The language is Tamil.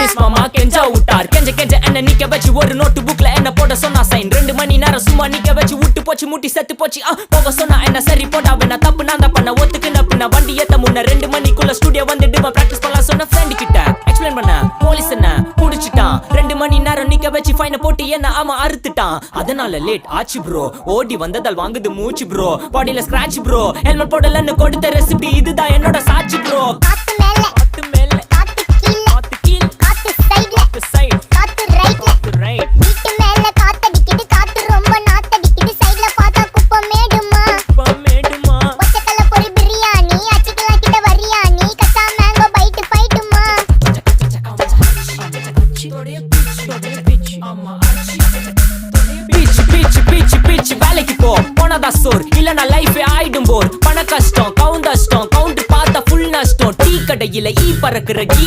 போலீஸ் மாமா கெஞ்சா விட்டார். கெஞ்ச கெஞ்ச என்ன நிக்க வச்சு ஒரு நோட்டு புக்ல என்ன போட சொன்னா சைன். 2 மணி நேரம் சும்மா நிக்க வச்சு விட்டு போச்சு முட்டி செத்து போச்சு. போக சொன்னா என்ன சரி போட்டா வேணா தப்பு நான் தான் பண்ண ஒத்துக்கு நப்புன வண்டி ஏத்த முன்ன 2 மணிக்குள்ள ஸ்டுடியோ வந்துட்டு பிராக்டிஸ் பண்ணலாம் சொன்ன ஃப்ரெண்ட் கிட்ட எக்ஸ்பிளைன் பண்ண. போலீஸ் என்ன புடிச்சிட்டான். 2 மணி நேரம் நிக்க வச்சு ஃபைனை போட்டு என்ன ஆமா அறுத்துட்டான். அதனால லேட் ஆச்சு ப்ரோ. ஓடி வந்ததால் வாங்குது மூச்சு ப்ரோ. பாடியில ஸ்கிராட்ச் ப்ரோ. ஹெல்மெட் போடலன்னு கொடுத்த ரெசிபி இதுதான் என்னோட சாட்சி ப்ரோ. காத்து மேல காத்து மேல காத்து கீழ காத்து கீழ காத்து சைடுல காத்து சைடு காத்து ரைட்ல காத்து ரைட். வீட்டு மேல காத்தடிக்குது காத்து ரொம்ப நாத்தடிக்குது சைடுல பார்த்தா குப்பை மேடுமா மேடுமா ஒச்சக்கல்ல பொரி பிரியாணி அச்சிக்கலாம் கிட்ட வரியாணி கச்சா மேங்கோ பைட்டு பைட்டுமா பிச்சு வேலைக்கு போ போனதா சோர் இல்லனா லைஃபே ஆயிடும் போர். பண கஷ்டம் கவுண்டஷ்டம் கவுண்டர் பார்த்தா ஃபுல் நஷ்டம். டீ கடையில ஈ பறக்குற